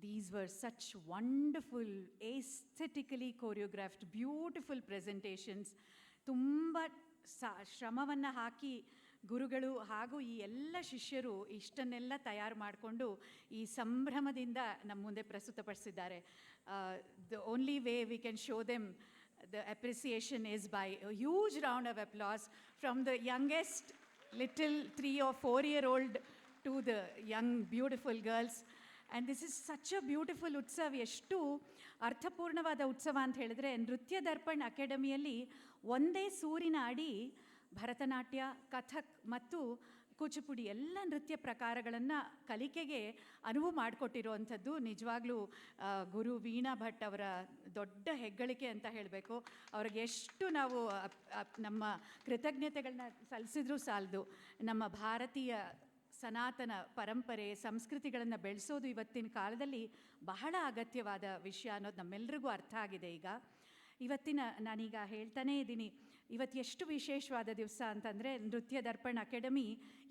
these were such wonderful, aesthetically choreographed, beautiful presentations. ತುಂಬ ಶ್ರಮವನ್ನು ಹಾಕಿ ಗುರುಗಳು ಹಾಗೂ ಈ ಎಲ್ಲ ಶಿಷ್ಯರು ಇಷ್ಟನ್ನೆಲ್ಲ ತಯಾರು ಮಾಡಿಕೊಂಡು ಈ ಸಂಭ್ರಮದಿಂದ ನಮ್ಮ ಮುಂದೆ ಪ್ರಸ್ತುತಪಡಿಸಿದ್ದಾರೆ. The only way we can show them the appreciation is by a huge round of applause from the youngest little 3 or 4-year-old to the young beautiful girls. And this is such a beautiful ಉತ್ಸವ. ಎಷ್ಟು ಅರ್ಥಪೂರ್ಣವಾದ ಉತ್ಸವ ಅಂತ ಹೇಳಿದ್ರೆ, ನೃತ್ಯ ದರ್ಪಣ್ ಅಕಾಡೆಮಿಯಲ್ಲಿ ಒಂದೇ ಸೂರಿನ ಅಡಿ ಭರತನಾಟ್ಯ, ಕಥಕ್ ಮತ್ತು ಕೂಚಿಪುಡಿ ಎಲ್ಲ ನೃತ್ಯ ಪ್ರಕಾರಗಳನ್ನು ಕಲಿಕೆಗೆ ಅನುವು ಮಾಡಿಕೊಟ್ಟಿರುವಂಥದ್ದು ನಿಜವಾಗ್ಲೂ ಗುರು ವೀಣಾ ಭಟ್ ಅವರ ದೊಡ್ಡ ಹೆಗ್ಗಳಿಕೆ ಅಂತ ಹೇಳಬೇಕು. ಅವ್ರಿಗೆ ಎಷ್ಟು ನಾವು ನಮ್ಮ ಕೃತಜ್ಞತೆಗಳನ್ನ ಸಲ್ಲಿಸಿದ್ರೂ ಸಾಲದು. ನಮ್ಮ ಭಾರತೀಯ ಸನಾತನ ಪರಂಪರೆ, ಸಂಸ್ಕೃತಿಗಳನ್ನು ಬೆಳೆಸೋದು ಇವತ್ತಿನ ಕಾಲದಲ್ಲಿ ಬಹಳ ಅಗತ್ಯವಾದ ವಿಷಯ ಅನ್ನೋದು ನಮ್ಮೆಲ್ಲರಿಗೂ ಅರ್ಥ ಆಗಿದೆ. ಇವತ್ತಿನ ನಾನೀಗ ಹೇಳ್ತಾನೇ ಇದ್ದೀನಿ, ಇವತ್ತು ಎಷ್ಟು ವಿಶೇಷವಾದ ದಿವಸ ಅಂತಂದರೆ, ನೃತ್ಯ ದರ್ಪಣ್ ಅಕಾಡೆಮಿ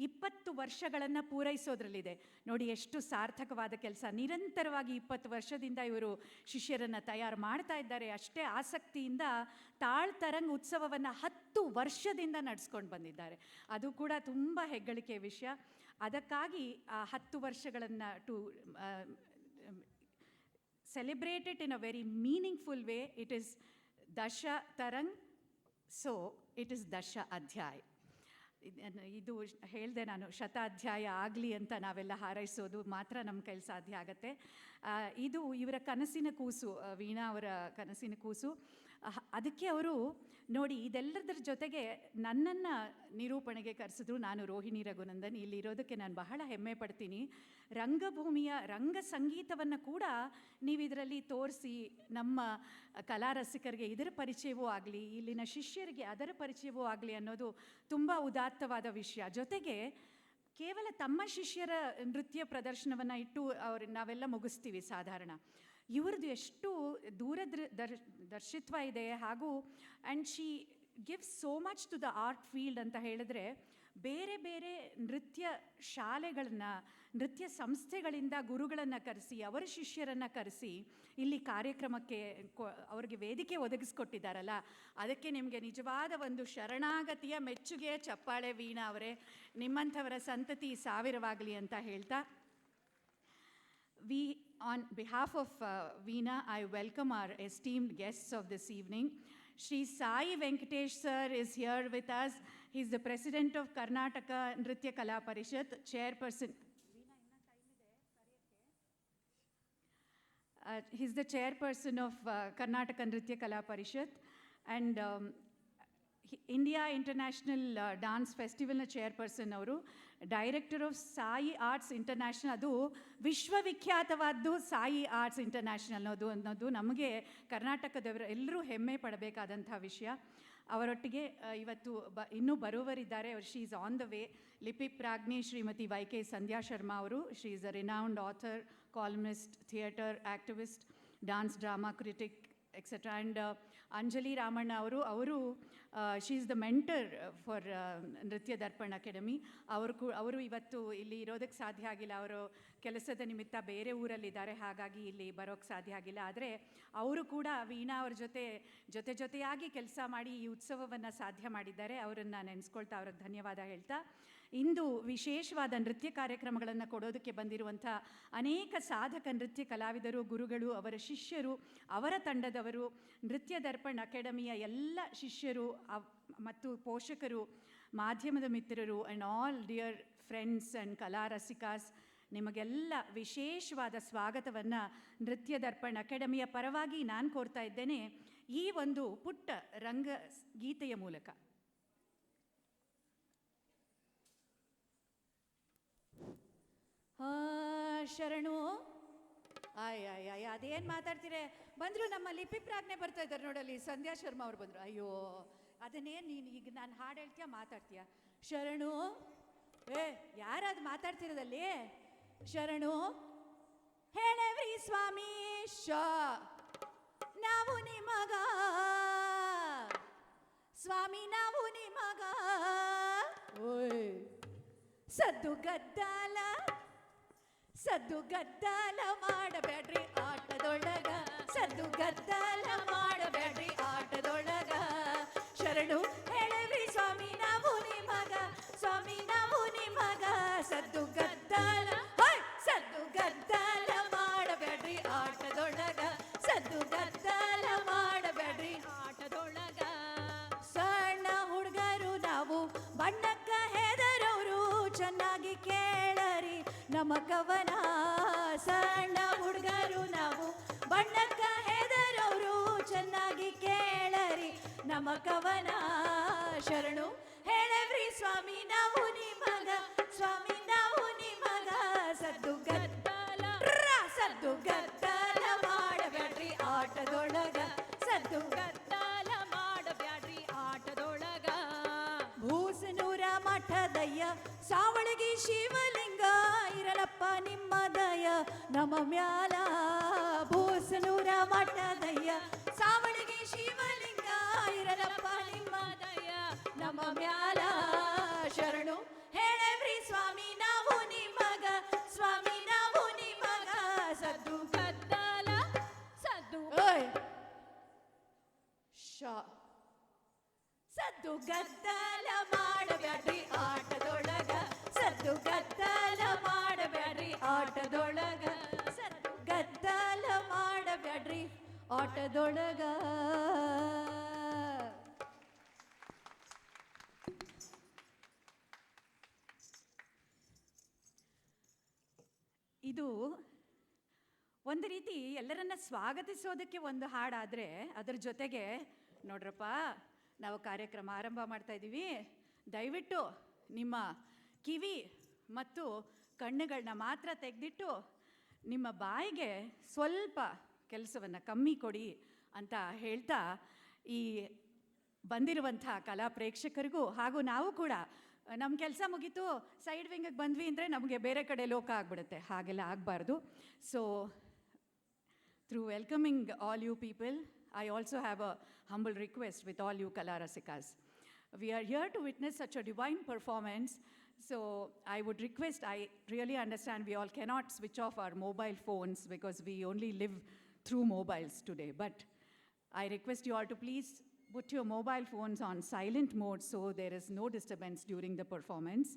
20 ವರ್ಷಗಳನ್ನು ಪೂರೈಸೋದ್ರಲ್ಲಿದೆ. ನೋಡಿ ಎಷ್ಟು ಸಾರ್ಥಕವಾದ ಕೆಲಸ. ನಿರಂತರವಾಗಿ 20 ವರ್ಷದಿಂದ ಇವರು ಶಿಷ್ಯರನ್ನು ತಯಾರು ಮಾಡ್ತಾ ಇದ್ದಾರೆ. ಅಷ್ಟೇ ಆಸಕ್ತಿಯಿಂದ ತಾಳ್ತರಂಗ್ ಉತ್ಸವವನ್ನು 10 ವರ್ಷದಿಂದ ನಡೆಸ್ಕೊಂಡು ಬಂದಿದ್ದಾರೆ. ಅದು ಕೂಡ ತುಂಬ ಹೆಗ್ಗಳಿಕೆ ವಿಷಯ. ಅದಕ್ಕಾಗಿ ಆ 10 ವರ್ಷಗಳನ್ನು celebrate it in a very meaningful way. It is Dasha Tarang, so it is Dasha Adhyay. ಇದು ಹೇಳಿದೆ ನಾನು, ಶತಾಧ್ಯಾಯ ಆಗಲಿ ಅಂತ ನಾವೆಲ್ಲ ಹಾರೈಸೋದು ಮಾತ್ರ ನಮ್ಮ ಕೈಲಿ ಸಾಧ್ಯ ಆಗುತ್ತೆ. ಇದು ಇವರ ಕನಸಿನ ಕೂಸು, ವೀಣಾ ಅವರ ಕನಸಿನ ಕೂಸು. ಅದಕ್ಕೆ ಅವರು ನೋಡಿ ಇದೆಲ್ಲದರ ಜೊತೆಗೆ ನನ್ನನ್ನು ನಿರೂಪಣೆಗೆ ಕರೆಸಿದ್ರು. ನಾನು ರೋಹಿಣಿ ರಘುನಂದನ್. ಇಲ್ಲಿರೋದಕ್ಕೆ ನಾನು ಬಹಳ ಹೆಮ್ಮೆ ಪಡ್ತೀನಿ. ರಂಗಭೂಮಿಯ ರಂಗ ಸಂಗೀತವನ್ನು ಕೂಡ ನೀವು ಇದರಲ್ಲಿ ತೋರಿಸಿ ನಮ್ಮ ಕಲಾರಸಿಕರಿಗೆ ಇದರ ಪರಿಚಯವೂ ಆಗಲಿ, ಇಲ್ಲಿನ ಶಿಷ್ಯರಿಗೆ ಅದರ ಪರಿಚಯವೂ ಆಗಲಿ ಅನ್ನೋದು ತುಂಬ ಉದಾತ್ತವಾದ ವಿಷಯ. ಜೊತೆಗೆ ಕೇವಲ ತಮ್ಮ ಶಿಷ್ಯರ ನೃತ್ಯ ಪ್ರದರ್ಶನವನ್ನು ಇಟ್ಟು ನಾವೆಲ್ಲ ಮುಗಿಸ್ತೀವಿ ಸಾಧಾರಣ. ಇವ್ರದ್ದು ಎಷ್ಟು ದೂರದರ್ಶಿತ್ವ ಇದೆ. ಹಾಗೂ and she gives so much to the art field ಅಂತ ಹೇಳಿದ್ರೆ, ಬೇರೆ ಬೇರೆ ನೃತ್ಯ ಶಾಲೆಗಳನ್ನ, ನೃತ್ಯ ಸಂಸ್ಥೆಗಳಿಂದ ಗುರುಗಳನ್ನು ಕರೆಸಿ, ಅವರ ಶಿಷ್ಯರನ್ನು ಕರೆಸಿ ಇಲ್ಲಿ ಕಾರ್ಯಕ್ರಮಕ್ಕೆ ಅವ್ರಿಗೆ ವೇದಿಕೆ ಒದಗಿಸ್ಕೊಟ್ಟಿದ್ದಾರಲ್ಲ, ಅದಕ್ಕೆ ನಿಮಗೆ ನಿಜವಾದ ಒಂದು ಶರಣಾಗತಿಯ ಮೆಚ್ಚುಗೆಯ ಚಪ್ಪಾಳೆ ವೀಣಾ ಅವರೇ. ನಿಮ್ಮಂಥವರ ಸಂತತಿ ಸಾವಿರವಾಗಲಿ ಅಂತ ಹೇಳ್ತಾ, on behalf of Veena, I welcome our esteemed guests of this evening. Shri Sai Venkatesh sir is here with us. He is the president of Karnataka Nritya Kala Parishad, chairperson. He is the chairperson of Karnataka Nritya Kala Parishad and India International Dance Festivalನ chairperson ಅವರು, director of Sai Arts International. ಅದು ವಿಶ್ವವಿಖ್ಯಾತವಾದ್ದು Sai Arts international ಅನ್ನೋದು ನಮಗೆ ಕರ್ನಾಟಕದವರು ಎಲ್ಲರೂ ಹೆಮ್ಮೆ ಪಡಬೇಕಾದಂಥ ವಿಷಯ. ಅವರೊಟ್ಟಿಗೆ ಇವತ್ತು ಇನ್ನೂ ಬರುವವರಿದ್ದಾರೆ. She is on the way. ಲಿಪಿ ಪ್ರಾಜ್ಞಿ ಶ್ರೀಮತಿ ವೈ.ಕೆ. ಸಂಧ್ಯಾ ಶರ್ಮಾ ಅವರು. She is a renowned author, columnist, theatre activist, dance drama critic etcetera. And Anjali Ramanna ಅವರು she is the mentor for Nritya Darpan academy. ಅವರು ಇವತ್ತು ಇಲ್ಲಿ ಇರೋದಕ್ಕೆ ಸಾಧ್ಯ ಆಗಿಲ್ಲ. ಅವರು ಕೆಲಸದ ನಿಮಿತ್ತ ಬೇರೆ ಊರಲ್ಲಿದ್ದಾರೆ, ಹಾಗಾಗಿ ಇಲ್ಲಿ ಬರೋಕ್ಕೆ ಸಾಧ್ಯ ಆಗಿಲ್ಲ. ಆದರೆ ಅವರು ಕೂಡ ವೀಣಾ ಅವ್ರ ಜೊತೆಯಾಗಿ ಕೆಲಸ ಮಾಡಿ ಈ ಉತ್ಸವವನ್ನು ಸಾಧ್ಯ ಮಾಡಿದ್ದಾರೆ. ಅವರನ್ನು ನೆನೆಸ್ಕೊಳ್ತಾ ಅವ್ರಿಗೆ ಧನ್ಯವಾದ ಹೇಳ್ತಾ, ಇಂದು ವಿಶೇಷವಾದ ನೃತ್ಯ ಕಾರ್ಯಕ್ರಮಗಳನ್ನು ಕೊಡೋದಕ್ಕೆ ಬಂದಿರುವಂಥ ಅನೇಕ ಸಾಧಕ ನೃತ್ಯ ಕಲಾವಿದರು, ಗುರುಗಳು, ಅವರ ಶಿಷ್ಯರು, ಅವರ ತಂಡದವರು, ನೃತ್ಯ ದರ್ಪಣ್ ಅಕಾಡೆಮಿಯ ಎಲ್ಲ ಶಿಷ್ಯರು ಮತ್ತು ಪೋಷಕರು, ಮಾಧ್ಯಮದ ಮಿತ್ರರು and all dear friends and ಕಲಾ ರಸಿಕಾಸ್, ನಿಮಗೆಲ್ಲ ವಿಶೇಷವಾದ ಸ್ವಾಗತವನ್ನು ನೃತ್ಯ ದರ್ಪಣ್ ಅಕಾಡೆಮಿಯ ಪರವಾಗಿ ನಾನು ಕೋರ್ತಾ ಇದ್ದೇನೆ ಈ ಒಂದು ಪುಟ್ಟ ರಂಗಗೀತೆಯ ಮೂಲಕ. ಶರಣು ಅದೇನು ಮಾತಾಡ್ತೀರ? ಬಂದರು ನಮ್ಮ ಲಿಪಿ ಪ್ರಾಜ್ಞೆ ಬರ್ತಾ ಇದ್ದಾರೆ ನೋಡಲ್ಲಿ, ಸಂಧ್ಯಾ ಶರ್ಮಾ ಅವ್ರು ಬಂದರು. ಅಯ್ಯೋ ಅದನ್ನೇನು ನೀನು ಈಗ ನಾನು ಹಾಡು ಹೇಳ್ತೀಯ ಮಾತಾಡ್ತೀಯ? ಶರಣು ಯಾರದು ಮಾತಾಡ್ತಿರೋದಲ್ಲಿ? ಶರಣು ಹೇಳವ್ರಿ ಸ್ವಾಮಿ ನಾವು ನಿಮಗ, ಸ್ವಾಮಿ ನಾವು ನಿಮಗ, ಓಯ್ ಸದ್ದು ಗದ್ದಾಲ ಸದ್ದು ಗದ್ದಲ ಮಾಡಬೇಡ್ರಿ ಆಟದೊಳಗ, ಸದ್ದು ಗದ್ದಲ ಮಾಡಬೇಡ್ರಿ ಆಟದೊಳಗ. ಶರಣು ಹೇಳೇವ್ರಿ ಸ್ವಾಮಿ ನಾವು ನಿಮಗ, ಸ್ವಾಮಿ ನಾವು ನಿಮಗ. ಸದ್ದು ಗದ್ದಲ, ಸದ್ದು ಗದ್ದಲ ಮಾಡಬೇಡ್ರಿ ಆಟದೊಳಗ, ಸದ್ದು ಗದ್ದಲ ಮಾಡಬೇಡ್ರಿ ಆಟದೊಳಗ. ಸಣ್ಣ ಹುಡುಗರು ನಾವು ಬಣ್ಣಕ್ಕ ಹೆದರೋರು, ಚೆನ್ನಾಗಿ ಕೇಳರಿ ನಮ್ಮ ಕವನ. ಸಣ್ಣ ಹುಡುಗರು ನಾವು ಬಣ್ಣಕ್ಕ ಹೆದರೋರು, ಚೆನ್ನಾಗಿ ಕೇಳರಿ ನಮ್ಮ ಕವನ. ಶರಣು ಹೇಳೇವ್ರಿ ಸ್ವಾಮಿ ನಾವು ನಿಮಗ, ಸ್ವಾಮಿ ನಾವು ನಿಮಗ. ಸದ್ದು ಗದ್ದಲ, ಸದ್ದು ಗದ್ದಲ ಮಾಡಬೇಡ್ರಿ ಆಟದೊಳಗ, ಸದ್ದು ಗದ್ದಲ ಮಾಡಬೇಡ್ರಿ ಆಟದೊಳಗ. ಭೂಸನೂರ ಮಠದಯ್ಯ ಸಾವಳಗಿ ಶಿವಲಿಂಗ, ಇರಲಪ್ಪ ನಿಮ್ಮ ದಯ ನಮ್ಮ ಮ್ಯಾಲ. ಭೂಸನೂರ ಮಠದಯ್ಯ ಸಾವಳಗಿ ಶಿವಲಿಂಗ, ಇರಲಪ್ಪ ನಿಮ್ಮ ದಯ ನಮ್ಮ ಮ್ಯಾಲ. ಶರಣು ಹೇಳೇವ್ರಿ ಸ್ವಾಮಿ ನಾವು ನಿಮಗ, ಸ್ವಾಮಿ ನಾವು ನಿಮಗ. ಸದ್ದು ಗದ್ದಲ, ಸದ್ದು ಸದ್ದು ಗದ್ದಲ ಮಾಡಬೇಡ್ರಿ ಆಟದೊಳಗ, ಸದ್ದು ಗದ್ದಲ ಮಾಡಬೇಡ್ರಿ ಆಟದೊಳಗ, ಸದ್ದು ಗದ್ದಲ ಮಾಡಬೇಡ್ರಿ ಆಟದೊಳಗ. ಇದು ಒಂದು ರೀತಿ ಎಲ್ಲರನ್ನ ಸ್ವಾಗತಿಸೋದಕ್ಕೆ ಒಂದು ಹಾಡಾದರೆ, ಅದರ ಜೊತೆಗೆ ನೋಡ್ರಪ್ಪ ನಾವು ಕಾರ್ಯಕ್ರಮ ಆರಂಭ ಮಾಡ್ತಾ ಇದ್ದೀವಿ, ದಯವಿಟ್ಟು ನಿಮ್ಮ ಕಿವಿ ಮತ್ತು ಕಣ್ಣುಗಳನ್ನ ಮಾತ್ರ ತೆಗೆದಿಟ್ಟು ನಿಮ್ಮ ಬಾಯಿಗೆ ಸ್ವಲ್ಪ ಕೆಲಸವನ್ನು ಕಮ್ಮಿ ಕೊಡಿ ಅಂತ ಹೇಳ್ತಾ, ಈ ಬಂದಿರುವಂಥ ಕಲಾ ಪ್ರೇಕ್ಷಕರಿಗೂ ಹಾಗೂ ನಾವು ಕೂಡ ನಮ್ಮ ಕೆಲಸ ಮುಗೀತು ಸೈಡ್ ವಿಂಗಿಗೆ ಬಂದ್ವಿ ಅಂದರೆ ನಮಗೆ ಬೇರೆ ಕಡೆ ಲೋಕ ಆಗಿಬಿಡುತ್ತೆ, ಹಾಗೆಲ್ಲ ಆಗಬಾರ್ದು. So through welcoming all you people, I also have a humble request with all you Kala Rasikas. We are here to witness such a divine performance, so I would request, I really understand we all cannot switch off our mobile phones because we only live through mobiles today, but I request you all to please put your mobile phones on silent mode so there is no disturbance during the performance.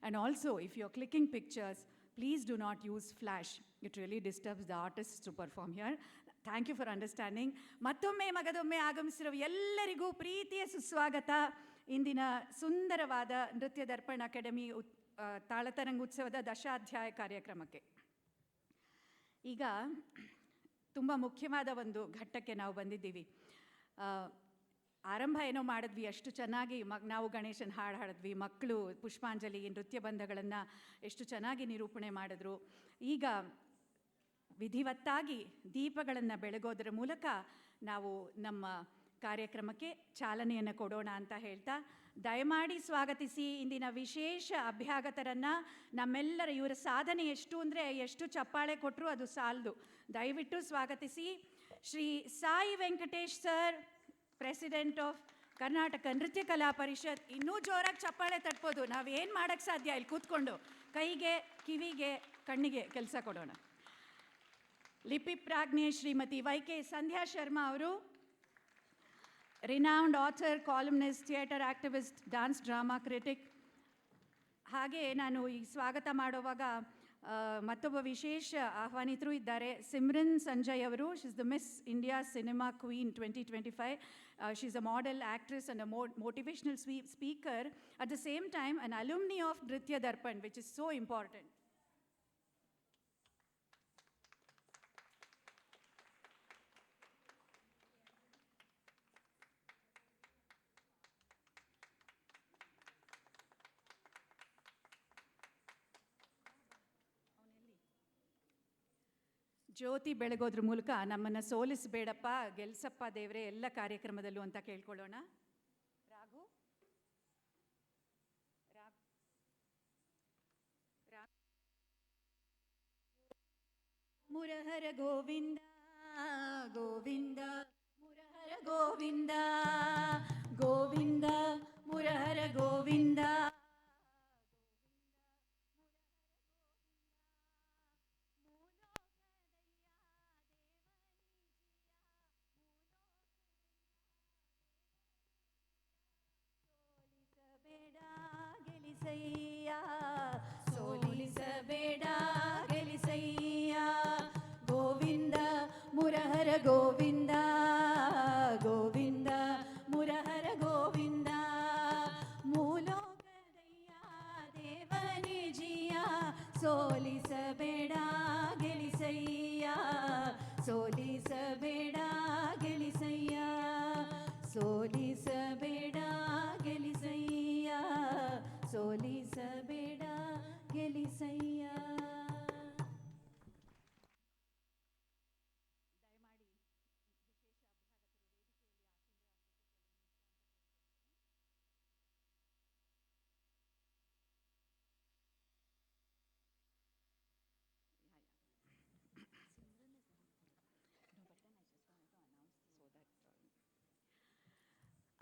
And also, if you're clicking pictures, please do not use flash. It really disturbs the artists to perform here. Thank you for understanding. ಮತ್ತೊಮ್ಮೆ ಮಗದೊಮ್ಮೆ ಆಗಮಿಸಿರುವ ಎಲ್ಲರಿಗೂ ಪ್ರೀತಿಯ ಸುಸ್ವಾಗತ ಇಂದಿನ ಸುಂದರವಾದ ನೃತ್ಯ ದರ್ಪಣ academy ತಾಳತರಂಗ ಉತ್ಸವದ ದಶಾಧ್ಯಾಯ ಕಾರ್ಯಕ್ರಮಕ್ಕೆ. ಈಗ ತುಂಬ ಮುಖ್ಯವಾದ ಒಂದು ಘಟ್ಟಕ್ಕೆ ನಾವು ಬಂದಿದ್ದೀವಿ. ಆರಂಭ ಏನೋ ಮಾಡಿದ್ವಿ, ಅಷ್ಟು ಚೆನ್ನಾಗಿ ನಾವು ಗಣೇಶನ ಹಾಡು ಹಾಡಿದ್ವಿ, ಮಕ್ಕಳು ಪುಷ್ಪಾಂಜಲಿ ನೃತ್ಯ ಬಂಧಗಳನ್ನು ಎಷ್ಟು ಚೆನ್ನಾಗಿ ನಿರೂಪಣೆ ಮಾಡಿದ್ರು. ಈಗ ವಿಧಿವತ್ತಾಗಿ ದೀಪಗಳನ್ನು ಬೆಳಗೋದರ ಮೂಲಕ ನಾವು ನಮ್ಮ ಕಾರ್ಯಕ್ರಮಕ್ಕೆ ಚಾಲನೆಯನ್ನು ಕೊಡೋಣ ಅಂತ ಹೇಳ್ತಾ, ದಯಮಾಡಿ ಸ್ವಾಗತಿಸಿ ಇಂದಿನ ವಿಶೇಷ ಅಭ್ಯಾಗತರನ್ನು. ನಮ್ಮೆಲ್ಲರ ಇವರ ಸಾಧನೆ ಎಷ್ಟು ಅಂದರೆ ಎಷ್ಟು ಚಪ್ಪಾಳೆ ಕೊಟ್ಟರು ಅದು ಸಾಲದು. ದಯವಿಟ್ಟು ಸ್ವಾಗತಿಸಿ Shri Sai Venkatesh sir, president of Karnataka ನೃತ್ಯ ಕಲಾ ಪರಿಷತ್. ಇನ್ನೂ ಜೋರಾಗಿ ಚಪ್ಪಾಳೆ ತಟ್ಬೋದು, ನಾವೇನು ಮಾಡೋಕ್ಕೆ ಸಾಧ್ಯ ಇಲ್ಲಿ ಕೂತ್ಕೊಂಡು. ಕೈಗೆ, ಕಿವಿಗೆ, ಕಣ್ಣಿಗೆ ಕೆಲಸ ಕೊಡೋಣ. ಲಿಪಿ ಪ್ರಾಜ್ಞೆ ಶ್ರೀಮತಿ ವೈ.ಕೆ. ಸಂಧ್ಯಾ ಶರ್ಮಾ ಅವರು, renowned author, columnist, theatre activist, dance drama critic. ಹಾಗೆ ನಾನು ಈ ಸ್ವಾಗತ ಮಾಡುವಾಗ ಮತ್ತೊಬ್ಬ ವಿಶೇಷ ಆಹ್ವಾನಿತರು ಇದ್ದಾರೆ, ಸಿಮ್ರನ್ ಸಂಜಯ್ ಅವರು. She is the miss India cinema queen 2025. She is a model, actress and a motivational speaker. At the same time, an alumni of Nritya Darpan, which is so important. ಜ್ಯೋತಿ ಬೆಳಗೋದ್ರ ಮೂಲಕ ನಮ್ಮನ್ನು ಸೋಲಿಸಬೇಡಪ್ಪ, ಗೆಲ್ಸಪ್ಪ ದೇವರೇ ಎಲ್ಲ ಕಾರ್ಯಕ್ರಮದಲ್ಲೂ ಅಂತ ಕೇಳ್ಕೊಳ್ಳೋಣ. ರಾಘು ಮುರಹರ ಗೋವಿಂದ ಗೋವಿಂದ ಮುರಹರ ಗೋವಿಂದ ಗೋವಿಂದ ಮುರಹರ ಗೋವಿಂದ ಗೆಲಿಸಯ್ಯ, ಸೋಲಿಸಬೇಡ ಗೆಲಿಸಯ್ಯ. ಗೋವಿಂದ ಮುರಹರ ಗೋವಿಂದ, ಗೋವಿಂದ ಮುರಹರ ಗೋವಿಂದ. ಮೂಲೋಕದಯ್ಯ ದೇವನಿಜಿಯ, ಸೋಲಿಸಬೇಡ ಗೆಲಿಸಯ್ಯ, ಸೋಲಿಸಬೇಡ ಗೆಲಿಸಯ್ಯ, ಸೋಲಿಸಬೇಡ ಗೆಲಿಸಯ್ಯ, ಸೋಲಿಸಬೇಡ ಗೆಲಿಸಯ್ಯ.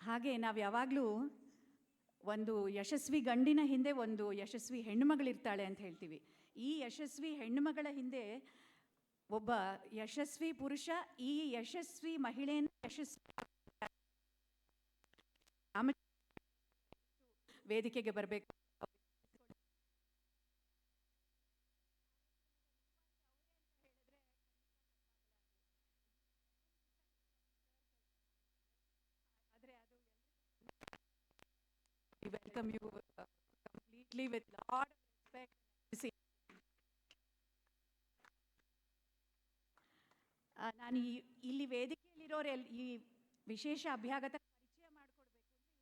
ಹಾಗೆ ನಾವು ಯಾವಾಗಲೂ ಒಂದು ಯಶಸ್ವಿ ಗಂಡಿನ ಹಿಂದೆ ಒಂದು ಯಶಸ್ವಿ ಹೆಣ್ಣುಮಗಳಿರ್ತಾಳೆ ಅಂತ ಹೇಳ್ತೀವಿ. ಈ ಯಶಸ್ವಿ ಹೆಣ್ಣುಮಗಳ ಹಿಂದೆ ಒಬ್ಬ ಯಶಸ್ವಿ ಪುರುಷ ಈ ಯಶಸ್ವಿ ಮಹಿಳೆಯನ್ನು ವೇದಿಕೆಗೆ ಬರಬೇಕು. We welcome you completely with lot of respect. ನಾನು ಇಲ್ಲಿ ವೇದಿಕೆಯಲ್ಲಿರೋರೆಲ್ಲ ಈ ವಿಶೇಷ ಅಭ್ಯಾಗತ ಪರಿಚಯ ಮಾಡಿಕೊಡ್ಬೇಕು ಅಂದ್ರೆ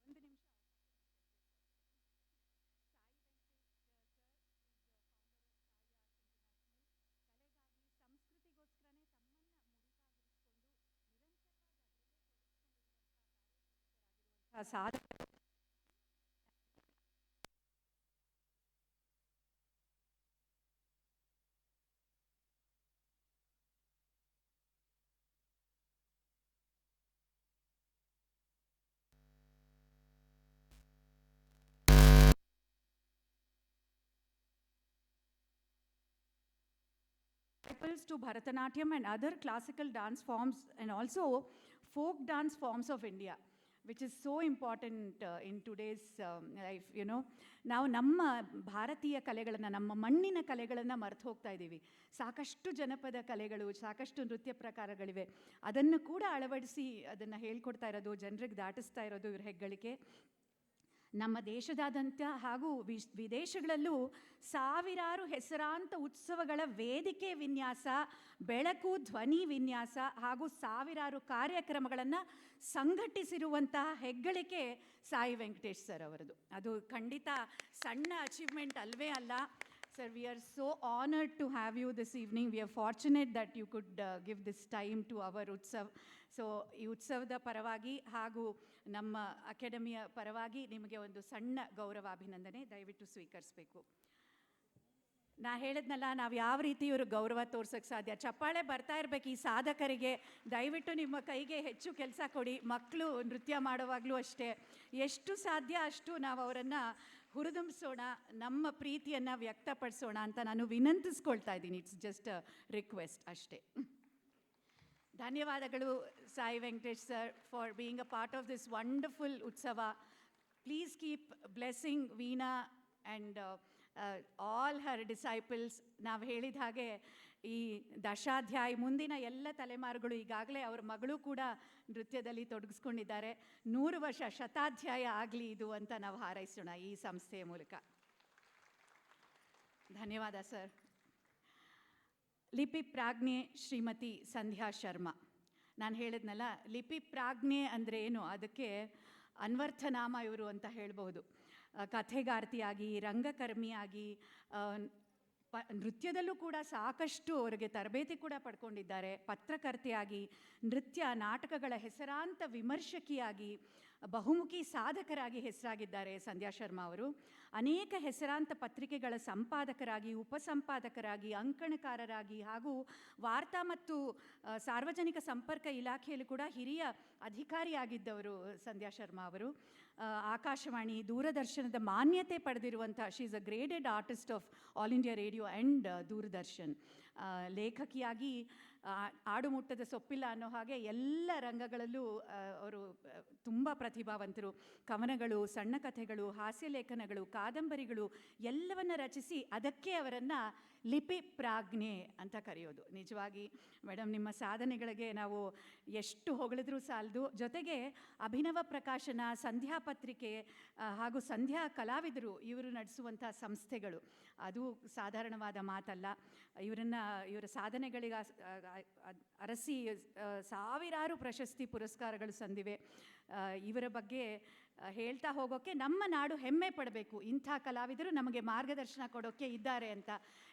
ಒಂದು ನಿಮಿಷ ಸಂಸ್ಕೃತಿಗೋಸ್ಕರನೇ ತಮ್ಮನ್ನ ಮುಡಿಪಾಗಿರಿಸಿಕೊಂಡು ಸಾಧಕ. To Bharatanatyam and other classical dance forms and also folk dance forms of India, which is so important in today's life, you know. ನಾವು ನಮ್ಮ ಭಾರತೀಯ ಕಲೆಗಳನ್ನು, ನಮ್ಮ ಮಣ್ಣಿನ ಕಲೆಗಳನ್ನು ಮರೆತು ಹೋಗ್ತಾ ಇದ್ದೀವಿ. ಸಾಕಷ್ಟು ಜನಪದ ಕಲೆಗಳು, ಸಾಕಷ್ಟು ನೃತ್ಯ ಪ್ರಕಾರಗಳಿವೆ. ಅದನ್ನು ಕೂಡ ಅಳವಡಿಸಿ ಅದನ್ನು ಹೇಳ್ಕೊಡ್ತಾ ಇರೋದು, ಜನರಿಗೆ ದಾಟಿಸ್ತಾ ಇರೋದು ಇವ್ರ ಹೆಗ್ಗಳಿಕೆ. ನಮ್ಮ ದೇಶದಾದ್ಯಂತ ಹಾಗೂ ವಿದೇಶಗಳಲ್ಲೂ ಸಾವಿರಾರು ಹೆಸರಾಂತ ಉತ್ಸವಗಳ ವೇದಿಕೆ ವಿನ್ಯಾಸ, ಬೆಳಕು, ಧ್ವನಿ ವಿನ್ಯಾಸ ಹಾಗೂ ಸಾವಿರಾರು ಕಾರ್ಯಕ್ರಮಗಳನ್ನು ಸಂಘಟಿಸಿರುವಂತಹ ಹೆಗ್ಗಳಿಕೆ ಸಾಯಿ ವೆಂಕಟೇಶ್ ಸರ್ ಅವರದು. ಅದು ಖಂಡಿತ ಸಣ್ಣ ಅಚೀವ್ಮೆಂಟ್ ಅಲ್ವೇ ಅಲ್ಲ. Sir, we are so honored to have you this evening. We are fortunate that you could give this time to our Utsav. So, ಈ ಉತ್ಸವದ ಪರವಾಗಿ ಹಾಗೂ ನಮ್ಮ ಅಕಾಡೆಮಿಯ ಪರವಾಗಿ ನಿಮಗೆ ಒಂದು ಸಣ್ಣ ಗೌರವಾಭಿನಂದನೆ ದಯವಿಟ್ಟು ಸ್ವೀಕರಿಸಬೇಕು. ನಾ ಹೇಳಿದ್ನಲ್ಲ, ನಾವು ಯಾವ ರೀತಿ ಇವರು ಗೌರವ ತೋರ್ಸೋಕ್ಕೆ ಸಾಧ್ಯ. ಚಪ್ಪಾಳೆ ಬರ್ತಾ ಇರಬೇಕು ಈ ಸಾಧಕರಿಗೆ. ದಯವಿಟ್ಟು ನಿಮ್ಮ ಕೈಗೆ ಹೆಚ್ಚು ಕೆಲಸ ಕೊಡಿ. ಮಕ್ಕಳು ನೃತ್ಯ ಮಾಡುವಾಗಲೂ ಅಷ್ಟೇ, ಎಷ್ಟು ಸಾಧ್ಯ ಅಷ್ಟು ನಾವು ಅವರನ್ನು ಹುರಿದುಂಬಿಸೋಣ, ನಮ್ಮ ಪ್ರೀತಿಯನ್ನು ವ್ಯಕ್ತಪಡಿಸೋಣ ಅಂತ ನಾನು ವಿನಂತಿಸ್ಕೊಳ್ತಾ ಇದ್ದೀನಿ. ಇಟ್ಸ್ ಜಸ್ಟ್ ಅ ರಿಕ್ವೆಸ್ಟ್ ಅಷ್ಟೇ. ಧನ್ಯವಾದಗಳು Sai Venkatesh sir for being a part of this wonderful utsava. Please keep blessing Veena and all her disciples. ನಾವು ಹೇಳಿದ ಹಾಗೆ ಈ ದಶಾಧ್ಯಾಯ ಮುಂದಿನ ಎಲ್ಲ ತಲೆಮಾರುಗಳು, ಈಗಾಗಲೇ ಅವ್ರ ಮಗಳು ಕೂಡ ನೃತ್ಯದಲ್ಲಿ ತೊಡಗಿಸ್ಕೊಂಡಿದ್ದಾರೆ. 100 ವರ್ಷ ಶತಾಧ್ಯಾಯ ಆಗಲಿ ಇದು ಅಂತ ನಾವು ಹಾರೈಸೋಣ ಈ ಸಂಸ್ಥೆಯ ಮೂಲಕ. ಧನ್ಯವಾದ ಸರ್. ಲಿಪಿ ಪ್ರಾಜ್ಞೆ ಶ್ರೀಮತಿ ಸಂಧ್ಯಾ ಶರ್ಮಾ. ನಾನು ಹೇಳಿದ್ನಲ್ಲ, ಲಿಪಿ ಪ್ರಾಜ್ಞೆ ಅಂದರೆ ಏನು, ಅದಕ್ಕೆ ಅನ್ವರ್ಥನಾಮ ಇವರು ಅಂತ ಹೇಳ್ಬೋದು. ಕಥೆಗಾರ್ತಿಯಾಗಿ, ರಂಗಕರ್ಮಿಯಾಗಿ, ನೃತ್ಯದಲ್ಲೂ ಕೂಡ ಸಾಕಷ್ಟು ಅವರಿಗೆ ತರಬೇತಿ ಕೂಡ ಪಡ್ಕೊಂಡಿದ್ದಾರೆ. ಪತ್ರಕರ್ತೆಯಾಗಿ, ನೃತ್ಯ ನಾಟಕಗಳ ಹೆಸರಾಂತ ವಿಮರ್ಶಕಿಯಾಗಿ, ಬಹುಮುಖಿ ಸಾಧಕರಾಗಿ ಹೆಸರಾಗಿದ್ದಾರೆ ಸಂಧ್ಯಾ ಶರ್ಮಾ ಅವರು. ಅನೇಕ ಹೆಸರಾಂತ ಪತ್ರಿಕೆಗಳ ಸಂಪಾದಕರಾಗಿ, ಉಪಸಂಪಾದಕರಾಗಿ, ಅಂಕಣಕಾರರಾಗಿ ಹಾಗೂ ವಾರ್ತಾ ಮತ್ತು ಸಾರ್ವಜನಿಕ ಸಂಪರ್ಕ ಇಲಾಖೆಯಲ್ಲಿ ಕೂಡ ಹಿರಿಯ ಅಧಿಕಾರಿಯಾಗಿದ್ದವರು ಸಂಧ್ಯಾ ಶರ್ಮಾ ಅವರು. ಆಕಾಶವಾಣಿ, ದೂರದರ್ಶನದ ಮಾನ್ಯತೆ ಪಡೆದಿರುವಂಥ she is a graded artist of All India Radio and Doordarshan. ಲೇಖಕಿಯಾಗಿ ಆಡು ಮುಟ್ಟದ ಸೊಪ್ಪಿಲ್ಲ ಅನ್ನೋ ಹಾಗೆ ಎಲ್ಲ ರಂಗಗಳಲ್ಲೂ ಅವರು ತುಂಬ ಪ್ರತಿಭಾವಂತರು. ಕವನಗಳು, ಸಣ್ಣ ಕಥೆಗಳು, ಹಾಸ್ಯ ಲೇಖನಗಳು, ಕಾದಂಬರಿಗಳು ಎಲ್ಲವನ್ನ ರಚಿಸಿ ಅದಕ್ಕೆ ಅವರನ್ನು ಲಿಪಿ ಪ್ರಾಜ್ಞೆ ಅಂತ ಕರೆಯೋದು. ನಿಜವಾಗಿ ಮೇಡಮ್, ನಿಮ್ಮ ಸಾಧನೆಗಳಿಗೆ ನಾವು ಎಷ್ಟು ಹೊಗಳಿದ್ರೂ ಸಾಲದು. ಜೊತೆಗೆ ಅಭಿನವ ಪ್ರಕಾಶನ, ಸಂಧ್ಯಾ ಪತ್ರಿಕೆ ಹಾಗೂ ಸಂಧ್ಯಾ ಕಲಾವಿದರು ಇವರು ನಡೆಸುವಂಥ ಸಂಸ್ಥೆಗಳು, ಅದು ಸಾಧಾರಣವಾದ ಮಾತಲ್ಲ. ಇವರ ಸಾಧನೆಗಳಿಗೆ ಅರಸಿ ಸಾವಿರಾರು ಪ್ರಶಸ್ತಿ ಪುರಸ್ಕಾರಗಳು ಸಂದಿವೆ. ಇವರ ಬಗ್ಗೆ ಹೇಳ್ತಾ ಹೋಗೋಕ್ಕೆ ನಮ್ಮ ನಾಡು ಹೆಮ್ಮೆ ಪಡಬೇಕು. ಇಂಥ ಕಲಾವಿದರು ನಮಗೆ ಮಾರ್ಗದರ್ಶನ ಕೊಡೋಕ್ಕೆ ಇದ್ದಾರೆ ಅಂತ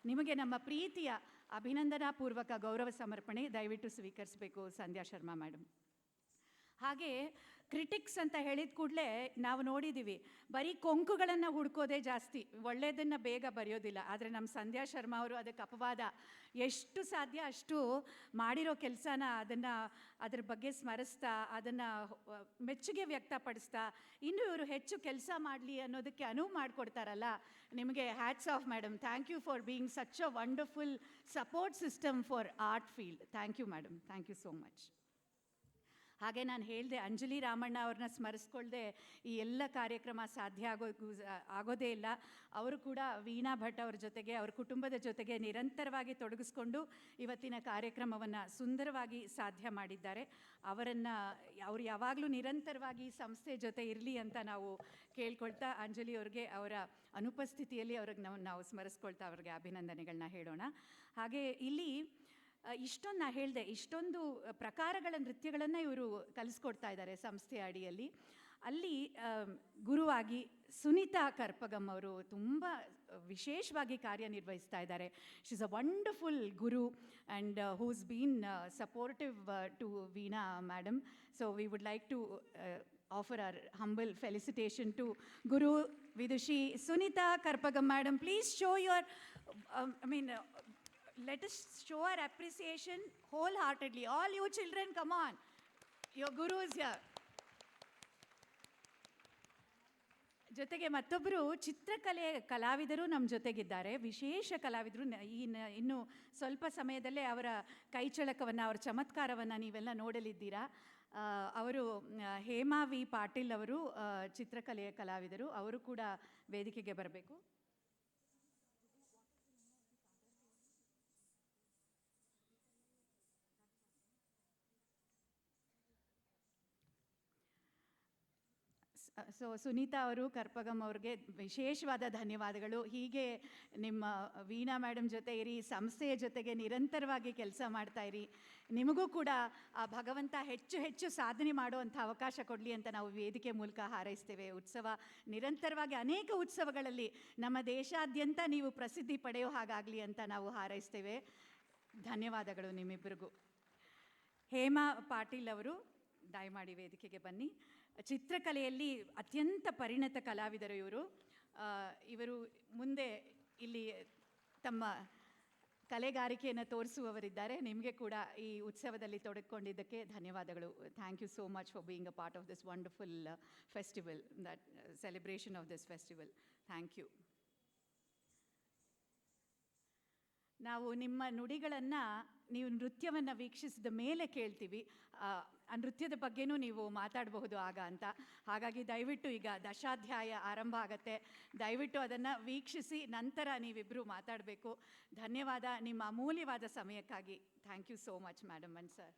ನಿಮಗೆ ನಮ್ಮ ಪ್ರೀತಿಯ ಅಭಿನಂದನಾಪೂರ್ವಕ ಗೌರವ ಸಮರ್ಪಣೆ. ದಯವಿಟ್ಟು ಸ್ವೀಕರಿಸಬೇಕು ಸಂಧ್ಯಾ ಶರ್ಮಾ ಮೇಡಮ್. ಹಾಗೆ ಕ್ರಿಟಿಕ್ಸ್ ಅಂತ ಹೇಳಿದ ಕೂಡಲೇ ನಾವು ನೋಡಿದ್ದೀವಿ, ಬರೀ ಕೊಂಕುಗಳನ್ನು ಹುಡ್ಕೋದೇ ಜಾಸ್ತಿ, ಒಳ್ಳೆಯದನ್ನು ಬೇಗ ಬರೆಯೋದಿಲ್ಲ. ಆದರೆ ನಮ್ಮ ಸಂಧ್ಯಾ ಶರ್ಮಾ ಅವರು ಅದಕ್ಕೆ ಅಪವಾದ. ಎಷ್ಟು ಸಾಧ್ಯ ಅಷ್ಟು ಮಾಡಿರೋ ಕೆಲಸನ ಅದರ ಬಗ್ಗೆ ಸ್ಮರಿಸ್ತಾ, ಅದನ್ನು ಮೆಚ್ಚುಗೆ ವ್ಯಕ್ತಪಡಿಸ್ತಾ, ಇನ್ನೂ ಇವರು ಹೆಚ್ಚು ಕೆಲಸ ಮಾಡಲಿ ಅನ್ನೋದಕ್ಕೆ ಅನುವು ಮಾಡಿಕೊಡ್ತಾರಲ್ಲ, ನಿಮಗೆ hats off madam. Thank you for being such a wonderful support system for art field. Thank you madam, thank you so much. ಹಾಗೆ ನಾನು ಹೇಳಿದೆ, ಅಂಜಲಿ ರಾಮಣ್ಣ ಅವ್ರನ್ನ ಸ್ಮರಿಸ್ಕೊಳ್ದೆ ಈ ಎಲ್ಲ ಕಾರ್ಯಕ್ರಮ ಸಾಧ್ಯ ಆಗೋದೇ ಇಲ್ಲ. ಅವರು ಕೂಡ ವೀಣಾ ಭಟ್ ಅವ್ರ ಜೊತೆಗೆ, ಅವ್ರ ಕುಟುಂಬದ ಜೊತೆಗೆ ನಿರಂತರವಾಗಿ ತೊಡಗಿಸ್ಕೊಂಡು ಇವತ್ತಿನ ಕಾರ್ಯಕ್ರಮವನ್ನು ಸುಂದರವಾಗಿ ಸಾಧ್ಯ ಮಾಡಿದ್ದಾರೆ. ಅವರು ಯಾವಾಗಲೂ ನಿರಂತರವಾಗಿ ಸಂಸ್ಥೆ ಜೊತೆ ಇರಲಿ ಅಂತ ನಾವು ಕೇಳ್ಕೊಳ್ತಾ, ಅಂಜಲಿ ಅವ್ರಿಗೆ ಅವರ ಅನುಪಸ್ಥಿತಿಯಲ್ಲಿ ಅವ್ರಿಗೆ ನಾವು ಸ್ಮರಿಸ್ಕೊಳ್ತಾ ಅವ್ರಿಗೆ ಅಭಿನಂದನೆಗಳನ್ನ ಹೇಳೋಣ. ಹಾಗೆ ಇಲ್ಲಿ ಇಷ್ಟೊಂದು ನಾ ಹೇಳಿದೆ, ಇಷ್ಟೊಂದು ಪ್ರಕಾರಗಳ ನೃತ್ಯಗಳನ್ನು ಇವರು ಕಲಿಸ್ಕೊಡ್ತಾ ಇದ್ದಾರೆ ಸಂಸ್ಥೆಯ ಅಡಿಯಲ್ಲಿ. ಅಲ್ಲಿ ಗುರುವಾಗಿ ಸುನೀತಾ ಕರ್ಪಗಂ ಅವರು ತುಂಬ ವಿಶೇಷವಾಗಿ ಕಾರ್ಯನಿರ್ವಹಿಸ್ತಾ ಇದ್ದಾರೆ. She is a wonderful guru and who's been supportive to Veena madam. So we would like to offer our humble felicitation to Guru Vidushi Sunita Karpagam madam. Please show your let us show our appreciation wholeheartedly. All you children, come on. Your guru is here. ಜೊತೆಗೆ ಮತ್ತೊಬ್ಬರು ಚಿತ್ರಕಲೆ ಕಲಾವಿದರು ನಮ್ಮ ಜೊತೆಗಿದ್ದಾರೆ, ವಿಶೇಷ ಕಲಾವಿದರು. ಇನ್ನು ಸ್ವಲ್ಪ ಸಮಯದಲ್ಲೇ ಅವರ ಕೈಚಳಕವನ್ನು, ಅವರ ಚಮತ್ಕಾರವನ್ನು ನೀವೆಲ್ಲ ನೋಡಲಿದ್ದೀರಾ. ಅವರು ಹೇಮಾ ವಿ ಪಾಟೀಲ್ ಅವರು ಚಿತ್ರಕಲೆಯ ಕಲಾವಿದರು. ಅವರು ಕೂಡ ವೇದಿಕೆಗೆ ಬರಬೇಕು. ಸೊ ಸುನೀತಾ ಅವರು, ಕರ್ಪಗಂ ಅವ್ರಿಗೆ ವಿಶೇಷವಾದ ಧನ್ಯವಾದಗಳು. ಹೀಗೆ ನಿಮ್ಮ ವೀಣಾ ಮೇಡಮ್ ಜೊತೆ ಇರಿ, ಸಂಸ್ಥೆಯ ಜೊತೆಗೆ ನಿರಂತರವಾಗಿ ಕೆಲಸ ಮಾಡ್ತಾ ಇರಿ. ನಿಮಗೂ ಕೂಡ ಆ ಭಗವಂತ ಹೆಚ್ಚು ಹೆಚ್ಚು ಸಾಧನೆ ಮಾಡುವಂಥ ಅವಕಾಶ ಕೊಡಲಿ ಅಂತ ನಾವು ವೇದಿಕೆ ಮೂಲಕ ಹಾರೈಸ್ತೇವೆ. ಉತ್ಸವ ನಿರಂತರವಾಗಿ ಅನೇಕ ಉತ್ಸವಗಳಲ್ಲಿ ನಮ್ಮ ದೇಶಾದ್ಯಂತ ನೀವು ಪ್ರಸಿದ್ಧಿ ಪಡೆಯೋ ಹಾಗಾಗಲಿ ಅಂತ ನಾವು ಹಾರೈಸ್ತೇವೆ. ಧನ್ಯವಾದಗಳು ನಿಮ್ಮಿಬ್ಬರಿಗೂ. ಹೇಮಾ ಪಾಟೀಲ್ ಅವರು ದಯಮಾಡಿ ವೇದಿಕೆಗೆ ಬನ್ನಿ. ಚಿತ್ರಕಲೆಯಲ್ಲಿ ಅತ್ಯಂತ ಪರಿಣತ ಕಲಾವಿದರು ಇವರು ಮುಂದೆ ಇಲ್ಲಿ ತಮ್ಮ ಕಲೆಗಾರಿಕೆಯನ್ನು ತೋರಿಸುವವರಿದ್ದಾರೆ. ನಿಮಗೆ ಕೂಡ ಈ ಉತ್ಸವದಲ್ಲಿ ತೊಡಗಿಕೊಂಡಿದ್ದಕ್ಕೆ ಧನ್ಯವಾದಗಳು. Thank you so much for being a part of this wonderful festival, that celebration of this festival. Thank you. ನಾವು ನಿಮ್ಮ ನುಡಿಗಳನ್ನು ನೀವು ನೃತ್ಯವನ್ನು ವೀಕ್ಷಿಸಿದ ಮೇಲೆ ಕೇಳ್ತೀವಿ. ಆ ನೃತ್ಯದ ಬಗ್ಗೆನೂ ನೀವು ಮಾತಾಡಬಹುದು ಆಗ ಅಂತ. ಹಾಗಾಗಿ ದಯವಿಟ್ಟು ಈಗ ದಶಾಧ್ಯಾಯ ಆರಂಭ ಆಗತ್ತೆ, ದಯವಿಟ್ಟು ಅದನ್ನು ವೀಕ್ಷಿಸಿ ನಂತರ ನೀವಿಬ್ಬರು ಮಾತಾಡಬೇಕು. ಧನ್ಯವಾದ ನಿಮ್ಮ ಅಮೂಲ್ಯವಾದ ಸಮಯಕ್ಕಾಗಿ. Thank you so much madam and sir.